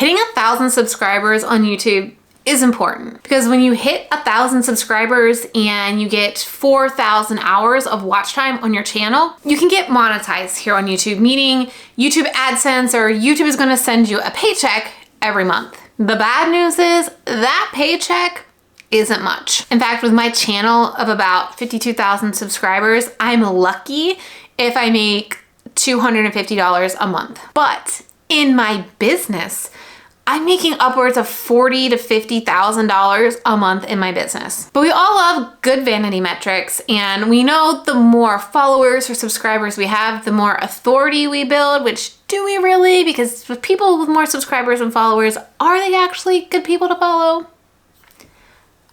Hitting 1,000 subscribers on YouTube is important because when you hit 1,000 subscribers and you get 4,000 hours of watch time on your channel, you can get monetized here on YouTube, meaning YouTube AdSense or YouTube is gonna send you a paycheck every month. The bad news is that paycheck isn't much. In fact, with my channel of about 52,000 subscribers, I'm lucky if I make $250 a month. But in my business, I'm making upwards of $40,000 to $50,000 a month in my business. But we all love good vanity metrics, and we know the more followers or subscribers we have, the more authority we build, which do we really? Because with people with more subscribers and followers, are they actually good people to follow?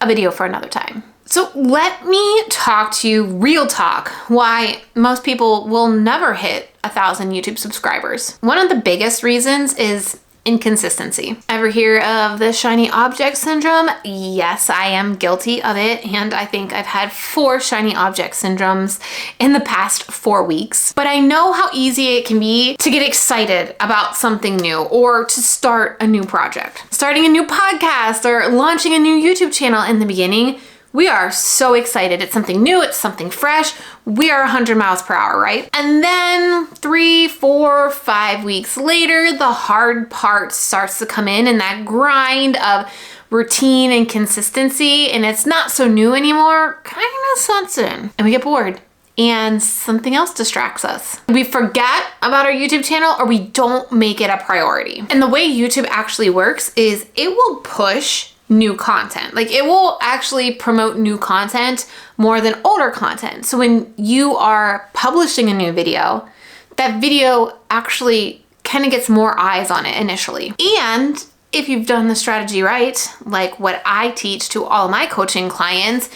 A video for another time. So let me talk to you real talk why most people will never hit 1,000 YouTube subscribers. One of the biggest reasons is inconsistency. Ever hear of the shiny object syndrome? Yes, I am guilty of it, and I think I've had 4 shiny object syndromes in the past 4 weeks. But I know how easy it can be to get excited about something new or to start a new project. Starting a new podcast or launching a new YouTube channel in the beginning, we are so excited. It's something new, it's something fresh. We are 100 miles per hour, right? And then 3, 4, 5 weeks later, the hard part starts to come in and that grind of routine and consistency, and it's not so new anymore, kind of sets in. And we get bored and something else distracts us. We forget about our YouTube channel or we don't make it a priority. And the way YouTube actually works is it will push new content. Like it will actually promote new content more than older content. So when you are publishing a new video, that video actually kind of gets more eyes on it initially. And if you've done the strategy right, like what I teach to all my coaching clients,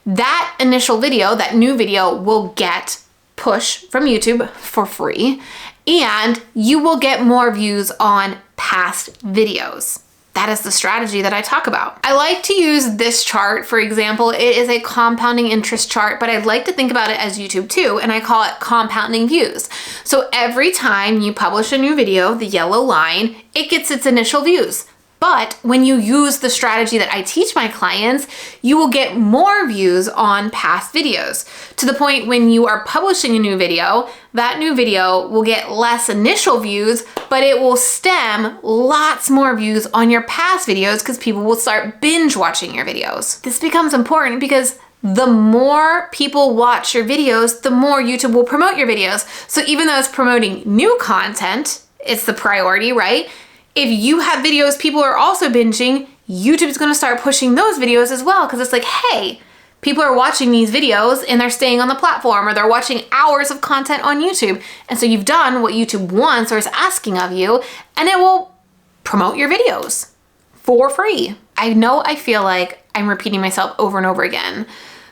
that initial video, that new video will get push from YouTube for free, and you will get more views on past videos. That is the strategy that I talk about. I like to use this chart, for example. It is a compounding interest chart, but I'd like to think about it as YouTube too, and I call it compounding views. So every time you publish a new video, the yellow line, it gets its initial views. But when you use the strategy that I teach my clients, you will get more views on past videos, to the point when you are publishing a new video, that new video will get less initial views, but it will stem lots more views on your past videos because people will start binge watching your videos. This becomes important because the more people watch your videos, the more YouTube will promote your videos. So even though it's promoting new content, it's the priority, right? If you have videos people are also binging, YouTube's gonna start pushing those videos as well, because it's like, hey, people are watching these videos and they're staying on the platform, or they're watching hours of content on YouTube. And so you've done what YouTube wants or is asking of you, and it will promote your videos for free. I know I feel like I'm repeating myself over and over again,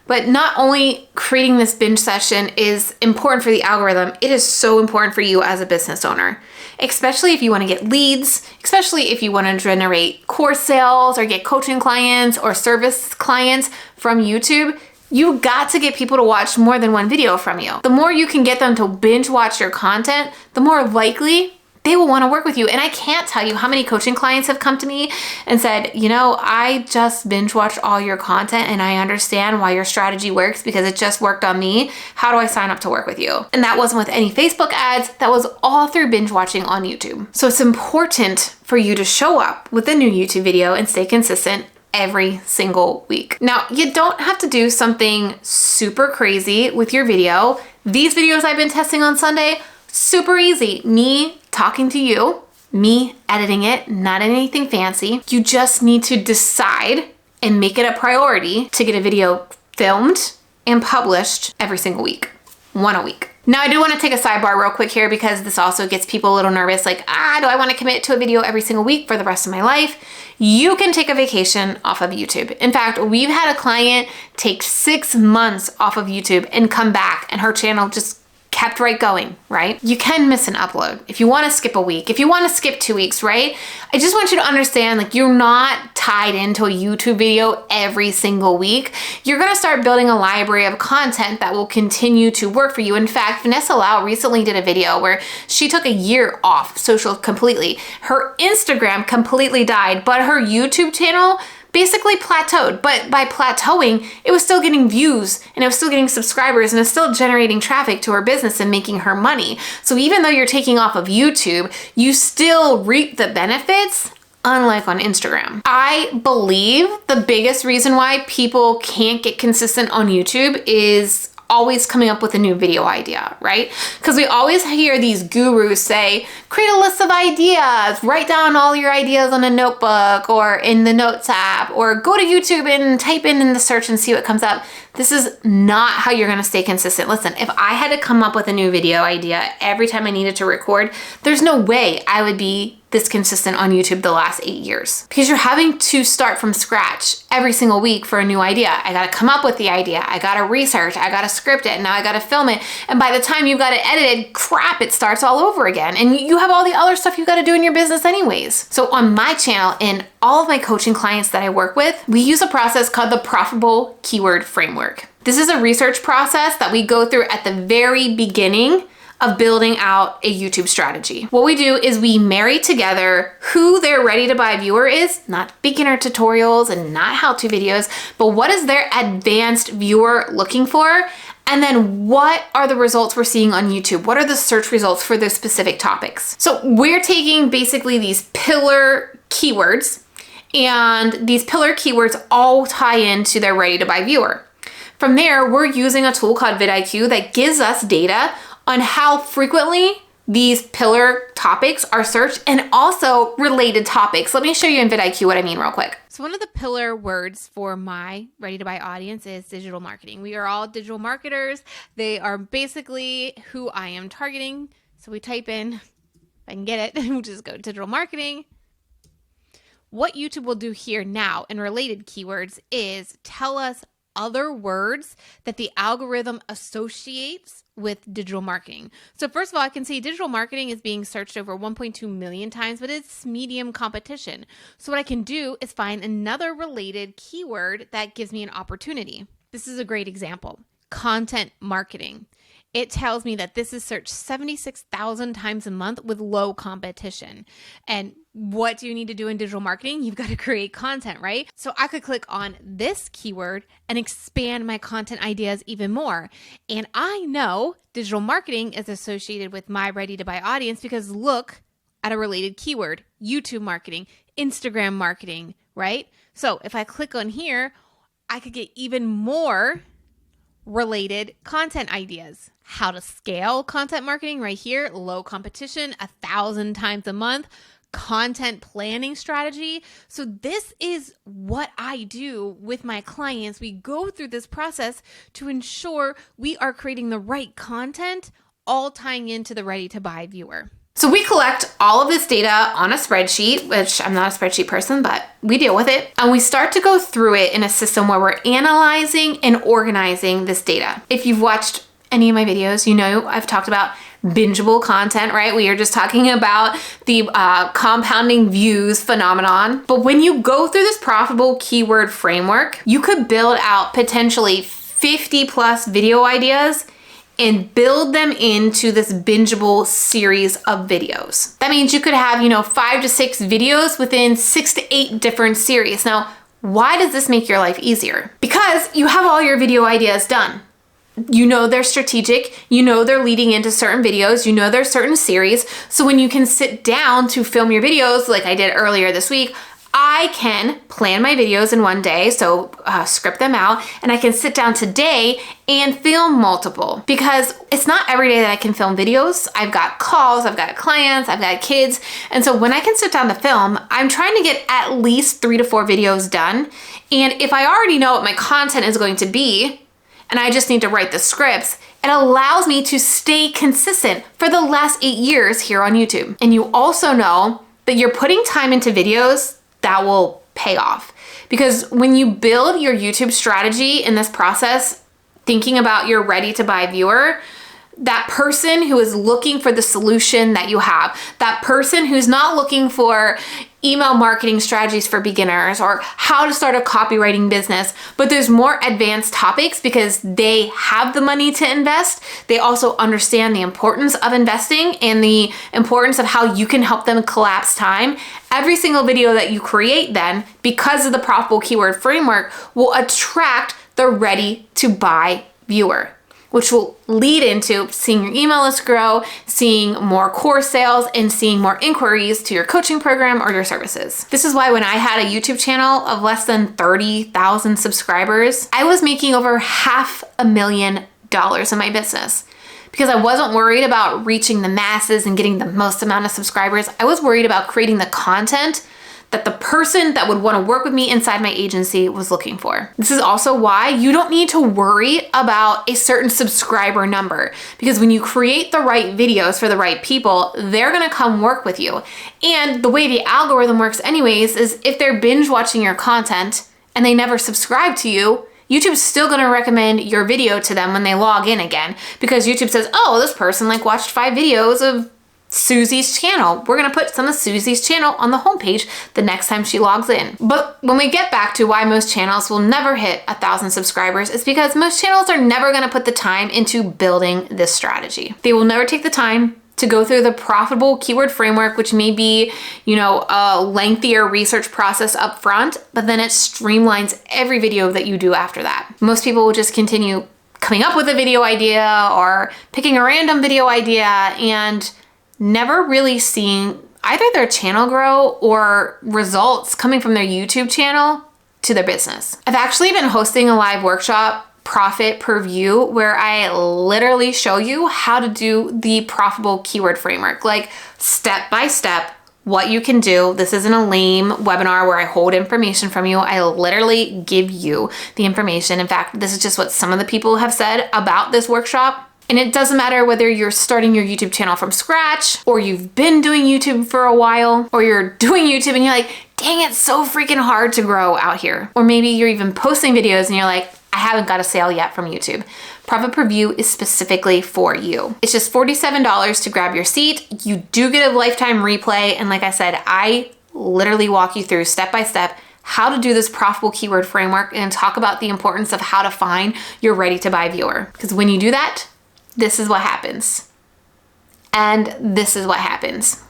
but not only creating this binge session is important for the algorithm, it is so important for you as a business owner. Especially if you want to get leads, especially if you want to generate course sales or get coaching clients or service clients from YouTube, you got to get people to watch more than one video from you. The more you can get them to binge watch your content, the more likely they will want to work with you. And I can't tell you how many coaching clients have come to me and said, you know, I just binge watched all your content and I understand why your strategy works because it just worked on me. How do I sign up to work with you? And that wasn't with any Facebook ads. That was all through binge watching on YouTube. So it's important for you to show up with a new YouTube video and stay consistent every single week. Now, you don't have to do something super crazy with your video. These videos I've been testing on Sunday, super easy. Me talking to you, me editing it, not anything fancy. You just need to decide and make it a priority to get a video filmed and published every single week, one a week. Now, I do want to take a sidebar real quick here because this also gets people a little nervous, like, do I want to commit to a video every single week for the rest of my life? You can take a vacation off of YouTube. In fact, we've had a client take 6 months off of YouTube and come back, and her channel just kept right going, right? You can miss an upload if you want to skip a week, if you want to skip 2 weeks, right? I just want you to understand, like, you're not tied into a YouTube video every single week. You're going to start building a library of content that will continue to work for you. In fact, Vanessa Lau recently did a video where she took a year off social completely. Her Instagram completely died, but her YouTube channel basically plateaued. But by plateauing, it was still getting views and it was still getting subscribers and it's still generating traffic to her business and making her money. So even though you're taking off of YouTube, you still reap the benefits, unlike on Instagram. I believe the biggest reason why people can't get consistent on YouTube is always coming up with a new video idea, right? Because we always hear these gurus say, create a list of ideas, write down all your ideas on a notebook or in the notes app, or go to YouTube and type in the search and see what comes up. This is not how you're gonna stay consistent. Listen, if I had to come up with a new video idea every time I needed to record, there's no way I would be this consistent on YouTube the last 8 years, because you're having to start from scratch every single week for a new idea. I gotta come up with the idea, I gotta research, I gotta script it, now I gotta film it. And by the time you've got it edited, crap, it starts all over again. And you have all the other stuff you gotta do in your business anyways. So on my channel and all of my coaching clients that I work with, we use a process called the Profitable Keyword Framework. This is a research process that we go through at the very beginning of building out a YouTube strategy. What we do is we marry together who their ready to buy viewer is, not beginner tutorials and not how-to videos, but what is their advanced viewer looking for? And then what are the results we're seeing on YouTube? What are the search results for those specific topics? So we're taking basically these pillar keywords, and these pillar keywords all tie into their ready to buy viewer. From there, we're using a tool called vidIQ that gives us data on how frequently these pillar topics are searched and also related topics. Let me show you in vidIQ what I mean real quick. So one of the pillar words for my ready to buy audience is digital marketing. We are all digital marketers. They are basically who I am targeting. So we type in, if I can get it, we'll just go digital marketing. What YouTube will do here now in related keywords is tell us other words that the algorithm associates with digital marketing. So first of all, I can see digital marketing is being searched over 1.2 million times, but it's medium competition. So what I can do is find another related keyword that gives me an opportunity. This is a great example. Content marketing. It tells me that this is searched 76,000 times a month with low competition. And what do you need to do in digital marketing? You've got to create content, right? So I could click on this keyword and expand my content ideas even more. And I know digital marketing is associated with my ready to buy audience because look at a related keyword, YouTube marketing, Instagram marketing, right? So if I click on here, I could get even more related content ideas. How to scale content marketing right here, low competition, 1,000 times a month, content planning strategy. So this is what I do with my clients. We go through this process to ensure we are creating the right content, all tying into the ready to buy viewer. So we collect all of this data on a spreadsheet, which I'm not a spreadsheet person, but we deal with it. And we start to go through it in a system where we're analyzing and organizing this data. If you've watched any of my videos, you know I've talked about bingeable content, right? We are just talking about the compounding views phenomenon. But when you go through this profitable keyword framework, you could build out potentially 50 plus video ideas and build them into this bingeable series of videos. That means you could have, 5 to 6 videos within 6 to 8 different series. Now, why does this make your life easier? Because you have all your video ideas done. You know they're strategic, you know they're leading into certain videos, you know there's certain series. So when you can sit down to film your videos like I did earlier this week, I can plan my videos in one day, so script them out, and I can sit down today and film multiple, because it's not every day that I can film videos. I've got calls, I've got clients, I've got kids, and so when I can sit down to film, I'm trying to get at least 3 to 4 videos done. And if I already know what my content is going to be, and I just need to write the scripts, it allows me to stay consistent for the last 8 years here on YouTube. And you also know that you're putting time into videos that will pay off. Because when you build your YouTube strategy in this process, thinking about your ready to buy viewer, that person who is looking for the solution that you have, that person who's not looking for email marketing strategies for beginners or how to start a copywriting business, but there's more advanced topics because they have the money to invest. They also understand the importance of investing and the importance of how you can help them collapse time. Every single video that you create then, because of the profitable keyword framework, will attract the ready to buy viewer, which will lead into seeing your email list grow, seeing more course sales, and seeing more inquiries to your coaching program or your services. This is why when I had a YouTube channel of less than 30,000 subscribers, I was making over $500,000 in my business. Because I wasn't worried about reaching the masses and getting the most amount of subscribers. I was worried about creating the content that the person that would want to work with me inside my agency was looking for. This is also why you don't need to worry about a certain subscriber number, because when you create the right videos for the right people, they're gonna come work with you. And the way the algorithm works anyways is if they're binge watching your content and they never subscribe to you, YouTube's still gonna recommend your video to them when they log in again, because YouTube says, oh, this person watched 5 videos of Susie's channel. We're gonna put some of Susie's channel on the homepage the next time she logs in. But when we get back to why most channels will never hit 1,000 subscribers, it's because most channels are never gonna put the time into building this strategy. They will never take the time to go through the profitable keyword framework, which may be, a lengthier research process up front, but then it streamlines every video that you do after that. Most people will just continue coming up with a video idea or picking a random video idea and never really seeing either their channel grow or results coming from their YouTube channel to their business. I've actually been hosting a live workshop, Profit Per View, where I literally show you how to do the profitable keyword framework, step by step, what you can do. This isn't a lame webinar where I hold information from you. I literally give you the information. In fact, this is just what some of the people have said about this workshop. And it doesn't matter whether you're starting your YouTube channel from scratch, or you've been doing YouTube for a while, or you're doing YouTube and you're like, dang, it's so freaking hard to grow out here. Or maybe you're even posting videos and you're like, I haven't got a sale yet from YouTube. Profit Per View is specifically for you. It's just $47 to grab your seat. You do get a lifetime replay. And like I said, I literally walk you through step by step how to do this profitable keyword framework and talk about the importance of how to find your ready to buy viewer. Because when you do that, this is what happens. And this is what happens.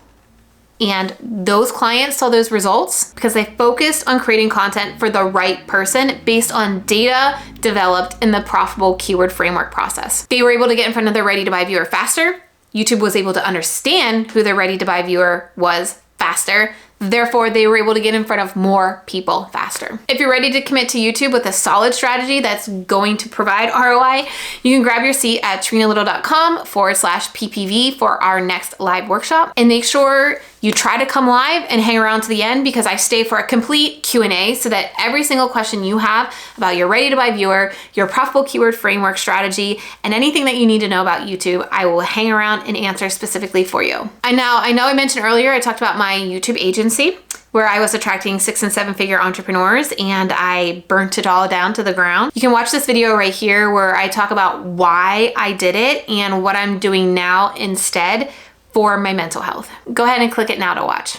And those clients saw those results because they focused on creating content for the right person based on data developed in the profitable keyword framework process. They were able to get in front of their ready to buy viewer faster. YouTube was able to understand who their ready to buy viewer was faster. Therefore, they were able to get in front of more people faster. If you're ready to commit to YouTube with a solid strategy that's going to provide ROI, you can grab your seat at trenalittle.com/PPV for our next live workshop. And make sure you try to come live and hang around to the end, because I stay for a complete Q&A so that every single question you have about your ready to buy viewer, your profitable keyword framework strategy, and anything that you need to know about YouTube, I will hang around and answer specifically for you. I know I mentioned earlier, I talked about my YouTube agency where I was attracting 6- and 7-figure entrepreneurs, and I burnt it all down to the ground. You can watch this video right here where I talk about why I did it and what I'm doing now instead for my mental health. Go ahead and click it now to watch.